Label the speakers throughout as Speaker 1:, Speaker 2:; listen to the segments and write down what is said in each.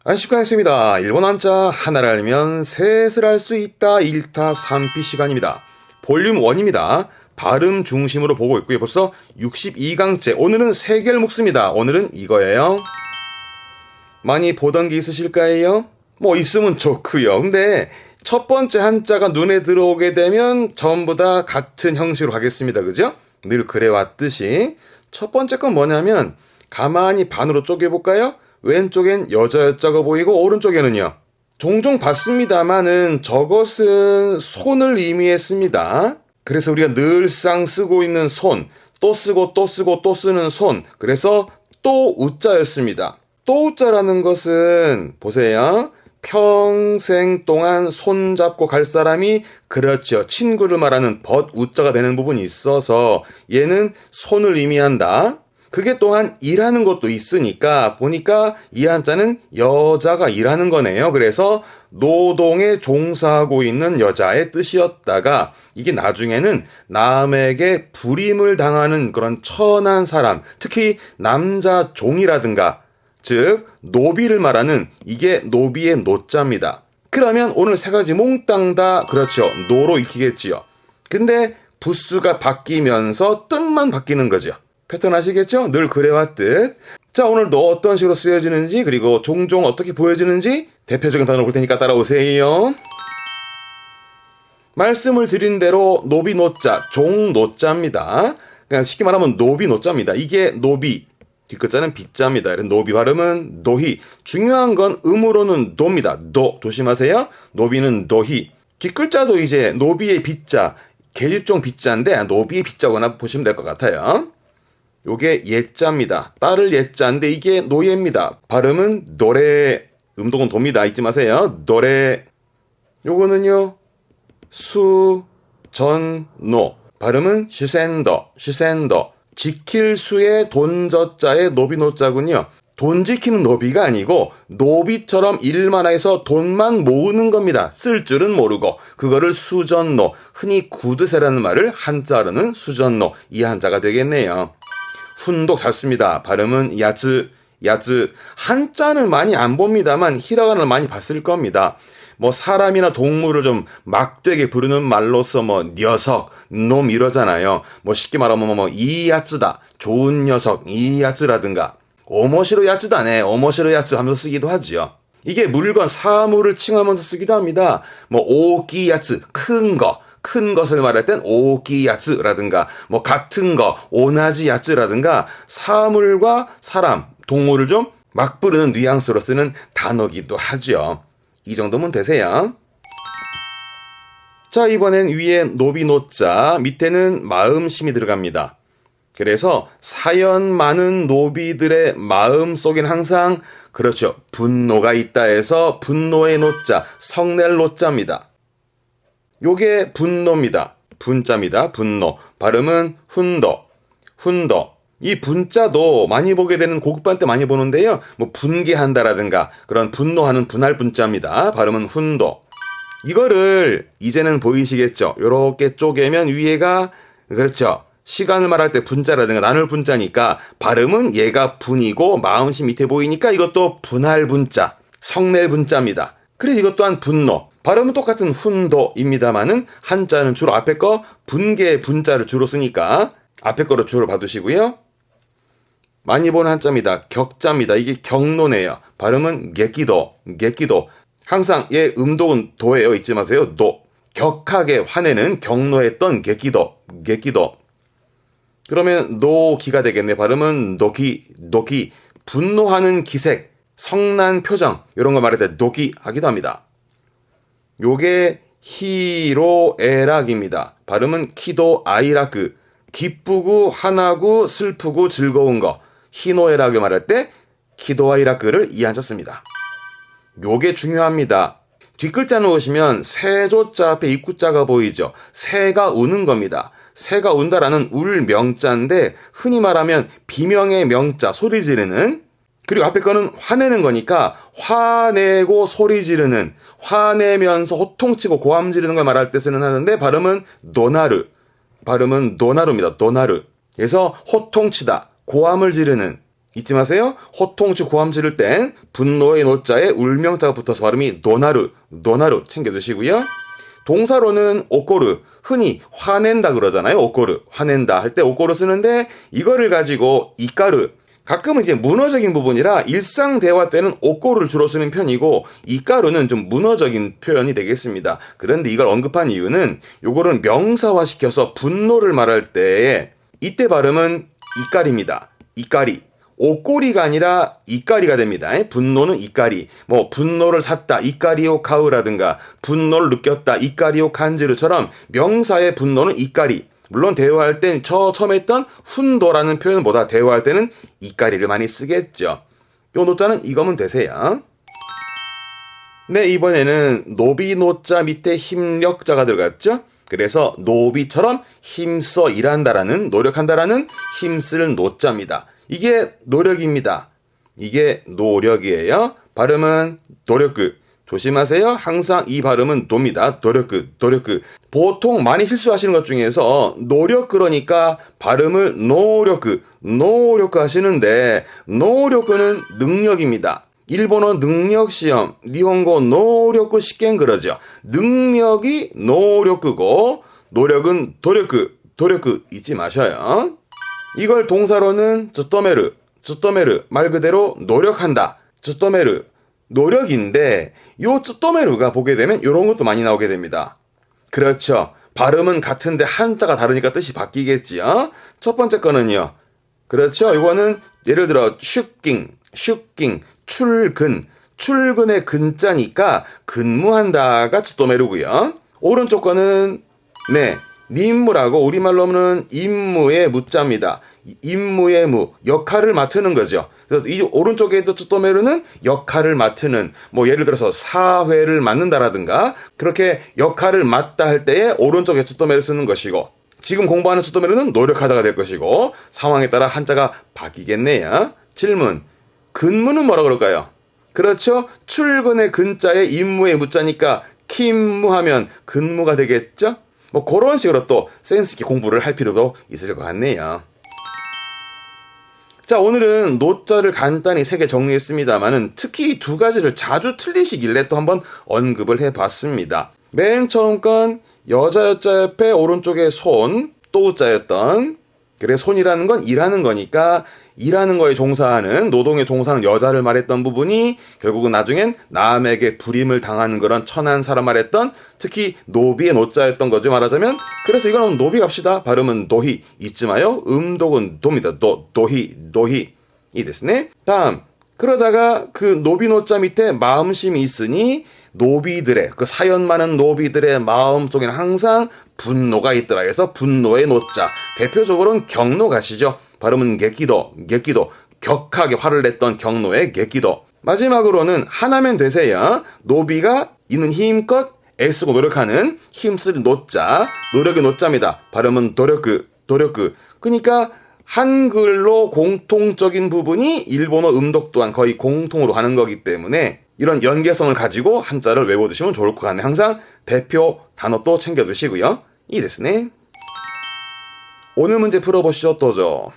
Speaker 1: 안식하겠습니다. 일본 한자 하나를 알면 셋을 알 수 있다. 1타 3피 시간입니다. 볼륨 1입니다. 발음 중심으로 보고 있고요. 벌써 62강째. 오늘은 3개를 묶습니다. 오늘은 이거예요. 많이 보던 게 있으실까요? 뭐 있으면 좋고요. 근데 첫 번째 한자가 눈에 들어오게 되면 전부 다 같은 형식으로 가겠습니다. 그죠? 늘 그래왔듯이. 첫 번째 건 뭐냐면 가만히 반으로 쪼개볼까요? 왼쪽엔 여자였자가 보이고 오른쪽에는요. 종종 봤습니다만은 저것은 손을 의미했습니다. 그래서 우리가 늘상 쓰고 있는 손, 또 쓰고 또 쓰고 또 쓰는 손, 그래서 또 우자였습니다. 또 우자라는 것은 보세요. 평생 동안 손잡고 갈 사람이 그렇죠. 친구를 말하는 벗 우자가 되는 부분이 있어서 얘는 손을 의미한다. 그게 또한 일하는 것도 있으니까 보니까 이 한자는 여자가 일하는 거네요. 그래서 노동에 종사하고 있는 여자의 뜻이었다가 이게 나중에는 남에게 불임을 당하는 그런 천한 사람, 특히 남자 종이라든가 즉 노비를 말하는 이게 노비의 노자입니다. 그러면 오늘 세 가지 몽땅 다 그렇죠. 노로 익히겠지요. 근데 부수가 바뀌면서 뜻만 바뀌는 거죠. 패턴 아시겠죠? 늘 그래왔듯. 자, 오늘도 어떤 식으로 쓰여지는지 그리고 종종 어떻게 보여지는지 대표적인 단어를 볼 테니까 따라오세요. 말씀을 드린 대로 노비 노자, 종 노자입니다. 그냥 쉽게 말하면 노비 노자입니다. 이게 노비, 뒷글자는 비자입니다. 이런 노비 발음은 노희. 중요한 건 음으로는 도입니다. 도 조심하세요. 노비는 노희. 뒷글자도 이제 노비의 비자, 계집종 비자인데 노비의 비자거나 보시면 될 것 같아요. 요게 예자입니다. 딸을 예자인데 이게 노예입니다. 발음은 노래, 음동은 도입니다. 잊지 마세요. 노래. 요거는요. 수, 전, 노. 발음은 슈센더, 슈센더. 지킬 수의 돈저자의 노비노자군요. 돈 지키는 노비가 아니고 노비처럼 일만 해서 돈만 모으는 겁니다. 쓸 줄은 모르고 그거를 수전노, 흔히 구드세라는 말을 한자로는 수전노, 이 한자가 되겠네요. 훈독 잘 씁니다. 발음은 야즈, 야즈. 한자는 많이 안 봅니다만 히라가나를 많이 봤을 겁니다. 뭐 사람이나 동물을 좀 막되게 부르는 말로서 뭐 녀석, 놈 이러잖아요. 뭐 쉽게 말하면 뭐 이 야즈다, 좋은 녀석, 이 야즈라든가 오모시로 야즈다네, 오모시로 야즈 하면서 쓰기도 하지요. 이게 물건, 사물을 칭하면서 쓰기도 합니다. 뭐 오기 야즈, 큰 거. 큰 것을 말할 땐 오기 야츠라든가 뭐 같은 거 오나지 야츠라든가 사물과 사람, 동물을 좀 막 부르는 뉘앙스로 쓰는 단어기도 하죠. 이 정도면 되세요. 자, 이번엔 위에 노비노자, 밑에는 마음심이 들어갑니다. 그래서 사연 많은 노비들의 마음 속엔 항상 그렇죠. 분노가 있다 해서 분노의 노자, 성낼 노자입니다. 요게 분노입니다. 분자입니다. 분노. 발음은 훈더. 훈더. 이 분자도 많이 보게 되는 고급반 때 많이 보는데요. 뭐 분개한다라든가 그런 분노하는 분할 분자입니다. 발음은 훈더. 이거를 이제는 보이시겠죠? 요렇게 쪼개면 위에가 그렇죠. 시간을 말할 때 분자라든가 나눌 분자니까 발음은 얘가 분이고 마음심 밑에 보이니까 이것도 분할 분자, 성낼 분자입니다. 그래서 이것 또한 분노. 발음은 똑같은 훈도입니다만은 한자는 주로 앞에 거 분개 분자를 주로 쓰니까 앞에 거로 주로 봐두시고요. 많이 보는 한자입니다. 격자입니다. 이게 경노네요. 발음은 객기도, 객기도. 항상 얘 음독은 도예요. 잊지 마세요. 도. 격하게 화내는 경노했던 객기도, 객기도. 그러면 노기가 되겠네. 발음은 노기, 노기. 분노하는 기색, 성난 표정 이런 거 말할 때 노기 하기도 합니다. 요게 히로에락입니다. 발음은 키도 아이라크. 기쁘고 화나고 슬프고 즐거운 거. 히노에락을 말할 때 키도 아이라크를 이 한자 씁니다. 요게 중요합니다. 뒷글자 놓으시면 세조자 앞에 입구자가 보이죠. 새가 우는 겁니다. 새가 운다라는 울 명자인데 흔히 말하면 비명의 명자, 소리 지르는. 그리고 앞에 거는 화내는 거니까 화내고 소리 지르는, 화내면서 호통치고 고함 지르는 걸 말할 때 쓰는 하는데 발음은 노나르. 발음은 노나루입니다. 노나르. 그래서 호통치다, 고함을 지르는 잊지 마세요. 호통치 고함 지를 땐 분노의 노자에 울명자가 붙어서 발음이 노나루 챙겨두시고요. 동사로는 오꼬르, 흔히 화낸다 그러잖아요. 오꼬르, 화낸다 할 때 오꼬르 쓰는데 이거를 가지고 이까르, 가끔은 이제 문어적인 부분이라 일상 대화 때는 오꼬르를 주로 쓰는 편이고 이까르는 좀 문어적인 표현이 되겠습니다. 그런데 이걸 언급한 이유는 요거는 명사화시켜서 분노를 말할 때에 이때 발음은 이까리입니다. 이까리. 오꼬리가 아니라 이까리가 됩니다. 분노는 이까리. 뭐 분노를 샀다. 이까리오 카우라든가 분노를 느꼈다. 이까리오 간지르처럼 명사의 분노는 이까리. 물론 대화할 땐 처음에 했던 훈도라는 표현보다 대화할 때는 이까리를 많이 쓰겠죠. 요 노자는 이거면 되세요. 네, 이번에는 노비 노자 밑에 힘력자가 들어갔죠. 그래서 노비처럼 힘써 일한다라는, 노력한다라는 힘쓸 노자입니다. 이게 노력입니다. 이게 노력이에요. 발음은 노력그. 조심하세요. 항상 이 발음은 도입니다. 노력그. 보통 많이 실수하시는 것 중에서 노력 그러니까 발음을 노력그 하시는데 노력그는 능력입니다. 일본어 능력시험, 니혼고 노력구 시켄 그러죠. 능력이 노력구고 노력은 도력구 잊지 마셔요. 이걸 동사로는 쯔토메르 말 그대로 노력한다. 쯔토메르 노력인데 요 쯔토메르가 보게 되면 이런 것도 많이 나오게 됩니다. 그렇죠. 발음은 같은데 한자가 다르니까 뜻이 바뀌겠지요. 첫 번째 거는요. 그렇죠. 이거는 예를 들어 슈킹 출근의 근자니까 근무한다가 쯔토메르고요. 오른쪽 거는 님무라고 우리말로는 임무의 무자입니다. 임무의 무, 역할을 맡는 거죠. 그래서 이 오른쪽에 또 쯔토메르는 역할을 맡는, 뭐 예를 들어서 사회를 맡는다라든가 그렇게 역할을 맡다 할 때에 오른쪽에 쯔토메르 쓰는 것이고, 지금 공부하는 쯔토메르는 노력하다가 될 것이고, 상황에 따라 한자가 바뀌겠네요. 질문, 근무는 뭐라 그럴까요? 그렇죠. 출근의 근자에 임무의 무자니까 킴무하면 근무가 되겠죠. 뭐 그런 식으로 또 센스 있게 공부를 할 필요도 있을 것 같네요. 자, 오늘은 노자를 간단히 3개 정리했습니다만은 특히 2가지를 자주 틀리시길래 또 한번 언급을 해봤습니다. 맨 처음 건 여자 옆에 오른쪽에 손, 또자였던, 그래 손이라는 건 일하는 거니까 일하는 거에 종사하는, 노동에 종사하는 여자를 말했던 부분이 결국은 나중엔 남에게 불임을 당하는 그런 천한 사람 말했던 특히 노비의 노자였던 거죠, 말하자면. 그래서 이거는 노비 갑시다. 발음은 도히 잊지 마요. 음독은 도입니다. 도히 이 됐네. 다음, 그러다가 그 노비 노자 밑에 마음심이 있으니 노비들의, 그 사연 많은 노비들의 마음 속에는 항상 분노가 있더라. 그래서 분노의 노자, 대표적으로는 경노 가시죠. 발음은 객기도, 격하게 화를 냈던 경노의 객기도. 마지막으로는 하나면 되세요. 노비가 있는 힘껏 애쓰고 노력하는 힘쓸 노자, 노력의 노자입니다. 발음은 도력그. 그러니까 한글로 공통적인 부분이 일본어 음독 또한 거의 공통으로 하는 거기 때문에 이런 연계성을 가지고 한자를 외워두시면 좋을 것 같네. 항상 대표 단어 또 챙겨두시고요. 이 됐네. 오늘 문제 풀어보시죠. 또죠.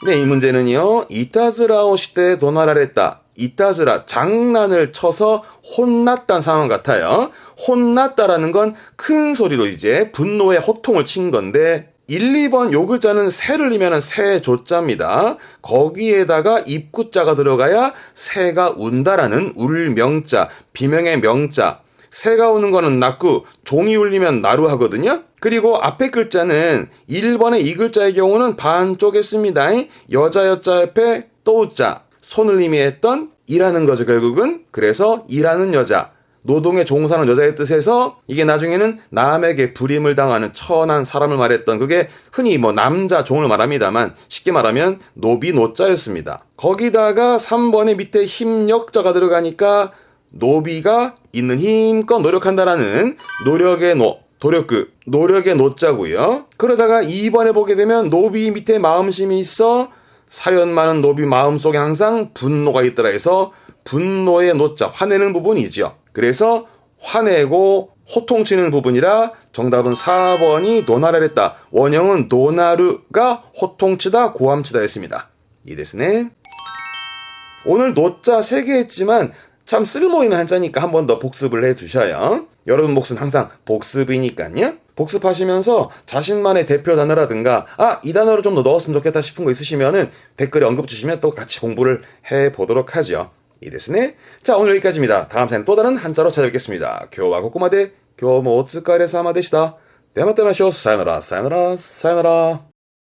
Speaker 1: 네, 이 문제는요. 이타즈라오 시대 도나라랬다. 이타즈라, 장난을 쳐서 혼났다는 상황 같아요. 혼났다라는 건 큰 소리로 이제 분노의 호통을 친 건데 1, 2번 요 글자는 새를 이면은 새 조자입니다. 거기에다가 입구자가 들어가야 새가 운다라는 울명자, 비명의 명자. 새가 우는 거는 낙구, 종이 울리면 나루 하거든요. 그리고 앞에 글자는 1번의 이 글자의 경우는 반쪽에 씁니다. 여자 옆에 또자, 손을 의미했던 일하는 거죠, 결국은. 그래서 일하는 여자, 노동에 종사하는 여자의 뜻에서 이게 나중에는 남에게 불임을 당하는 천한 사람을 말했던, 그게 흔히 뭐 남자 종을 말합니다만 쉽게 말하면 노비 노자였습니다. 거기다가 3번의 밑에 힘력자가 들어가니까 노비가 있는 힘껏 노력한다라는 노력의 노력의 노자고요. 그러다가 2번에 보게 되면 노비 밑에 마음심이 있어 사연 많은 노비 마음속에 항상 분노가 있더라 해서 분노의 노자, 화내는 부분이죠. 그래서 화내고 호통치는 부분이라 정답은 4번이 노나라랬다. 원형은 노나르가 호통치다, 고함치다 였습니다. 이 됐으네. 오늘 노자 3개 했지만 참 쓸모있는 한자니까 한 번 더 복습을 해두셔요. 여러분 몫은 항상 복습이니까요. 복습하시면서 자신만의 대표 단어라든가 이 단어를 좀 더 넣었으면 좋겠다 싶은 거 있으시면은 댓글에 언급 주시면 또 같이 공부를 해보도록 하죠. 이 됐으네. 자, 오늘 여기까지입니다. 다음 시간에 또 다른 한자로 찾아뵙겠습니다. 교와 고구마대 교모 오츠카레 사마 되시다. 대마테마쇼 사요나라 사요나라 사요나라.